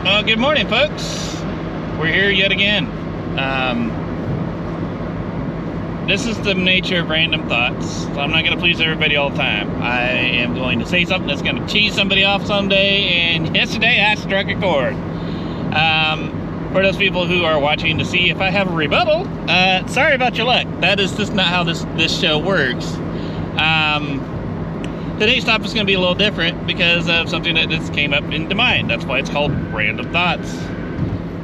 Well, good morning, folks. We're here yet again. This is the nature of random thoughts. So I'm not going to please everybody all the time. I am going to say something that's going to cheese somebody off someday, and yesterday I struck a chord. For those people who are watching to see if I have a rebuttal, sorry about your luck. That is just not how this show works. Today's topic is going to be a little different because of something that just came up into mind. That's why it's called Random Thoughts.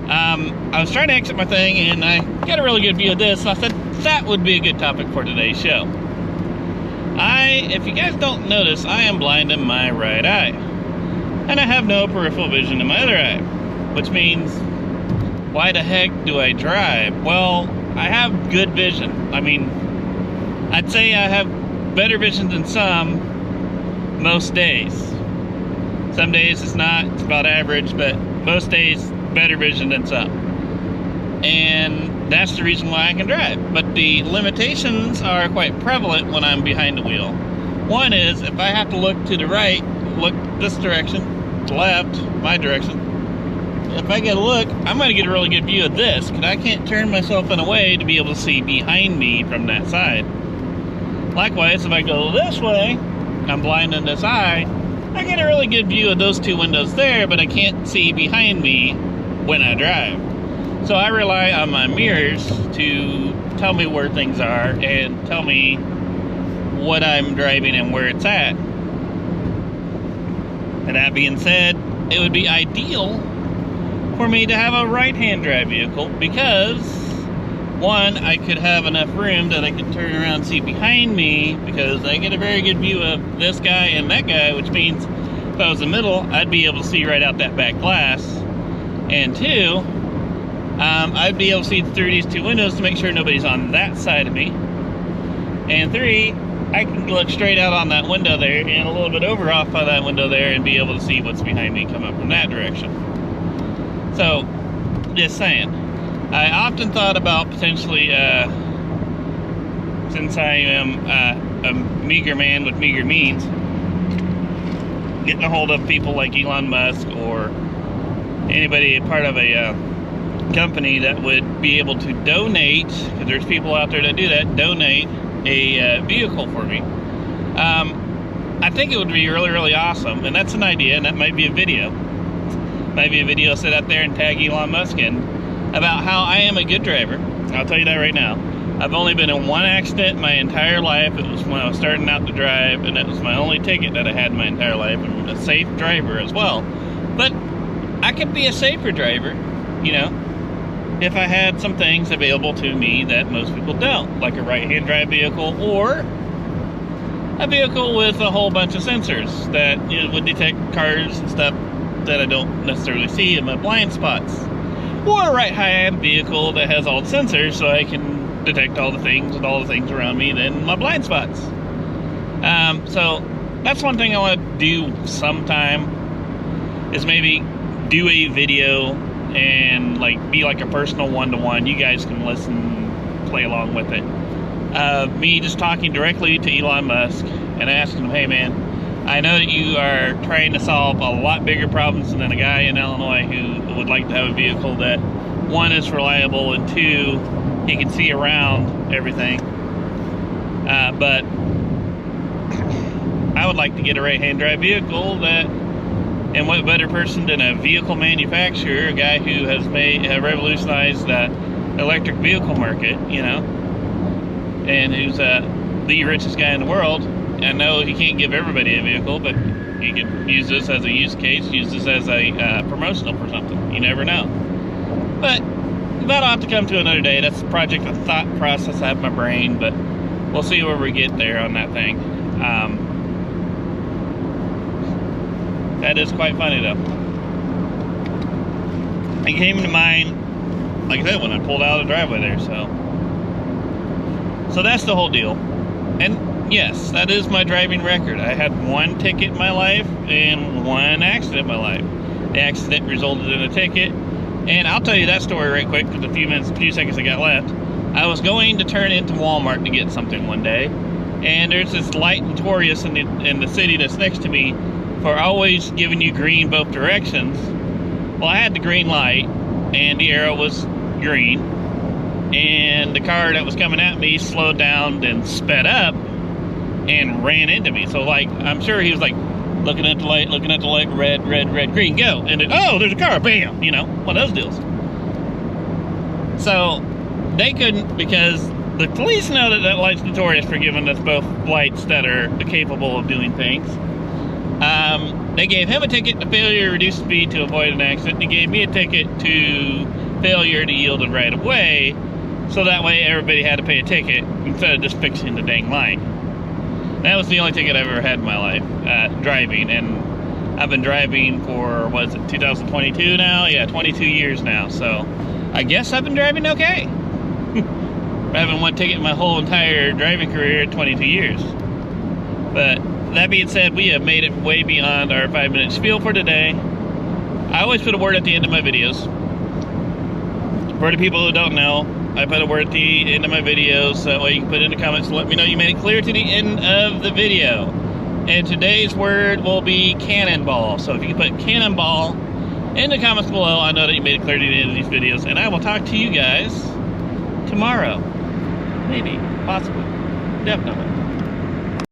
I was trying to exit my thing and I got a really good view of this, so I said that would be a good topic for today's show. If you guys don't notice, I am blind in my right eye. And I have no peripheral vision in my other eye. Which means, why the heck do I drive? Well, I have good vision. I mean, I'd say I have better vision than some most days. Some days it's not, it's about average, but most days better vision than some. And that's the reason why I can drive. But the limitations are quite prevalent when I'm behind the wheel. One is, if I have to look to the right, look this direction, the left, my direction, if I get a look, I'm going to get a really good view of this, because I can't turn myself in a way to be able to see behind me from that side. Likewise, if I go this way, I'm blind in this eye, I get a really good view of those two windows there, but I can't see behind me when I drive. So I rely on my mirrors to tell me where things are and tell me what I'm driving and where it's at. And that being said, it would be ideal for me to have a right-hand drive vehicle because, one, I could have enough room that I could turn around and see behind me because I get a very good view of this guy and that guy, which means if I was in the middle, I'd be able to see right out that back glass. And two, I'd be able to see through these two windows to make sure nobody's on that side of me. And three, I can look straight out on that window there and a little bit over off by that window there and be able to see what's behind me come up from that direction. So, just saying. I often thought about potentially, since I am a meager man with meager means, getting a hold of people like Elon Musk or anybody a part of a company that would be able to donate, because there's people out there that do that, donate a vehicle for me. I think it would be really, really awesome, and that's an idea, and that might be a video. Might be a video sit out there and tag Elon Musk in about how I am a good driver. I'll tell you that right now. I've only been in one accident my entire life. It was when I was starting out to drive, and that was my only ticket that I had in my entire life. I'm a safe driver as well. But I could be a safer driver, you know, if I had some things available to me that most people don't, like a right-hand drive vehicle or a vehicle with a whole bunch of sensors that would detect cars and stuff that I don't necessarily see in my blind spots. Or a right-hand vehicle that has all the sensors so I can detect all the things and all the things around me in my blind spots. So that's one thing I want to do sometime, is maybe do a video and be like a personal one-to-one. You guys can listen, play along with it. Me just talking directly to Elon Musk and asking him, hey man, I know that you are trying to solve a lot bigger problems than a guy in Illinois who would like to have a vehicle that, one, is reliable, and two, he can see around everything. But I would like to get a right-hand drive vehicle that, and what better person than a vehicle manufacturer, a guy who has revolutionized the electric vehicle market, you know, and who's the richest guy in the world. I know he can't give everybody a vehicle, but he could use this as a use case, use this as a promotional for something. You never know. But that'll have to come to another day. That's a project, a thought process I have in my brain, but we'll see where we get there on that thing. That is quite funny, though. It came to mind, like I said, when I pulled out of the driveway there, so that's the whole deal. And yes, that is my driving record. I had one ticket in my life and one accident in my life. The accident resulted in a ticket, and I'll tell you that story right quick because a few seconds I got left. I was going to turn into Walmart to get something one day, and there's this light notorious in the city that's next to me for always giving you green both directions. Well, I had the green light, and the arrow was green, and the car that was coming at me slowed down and sped up and ran into me. So, like, I'm sure he was like looking at the light, red, red, red, green, go. And then, oh, there's a car, bam, you know, one of those deals. So they couldn't, because the police know that that light's notorious for giving us both lights that are capable of doing things. They gave him a ticket to failure to reduce speed to avoid an accident. They gave me a ticket to failure to yield it right away, so that way everybody had to pay a ticket instead of just fixing the dang light. That was the only ticket I've ever had in my life, driving, and I've been driving for, what is it, 2022 now? Yeah, 22 years now, so I guess I've been driving okay. I haven't one ticket in my whole entire driving career in 22 years. But that being said, we have made it way beyond our 5-minute spiel for today. I always put a word at the end of my videos. For the people who don't know, I put a word at the end of my videos, so that way you can put it in the comments and let me know you made it clear to the end of the video. And today's word will be cannonball. So if you can put cannonball in the comments below, I know that you made it clear to the end of these videos. And I will talk to you guys tomorrow. Maybe, possibly, definitely.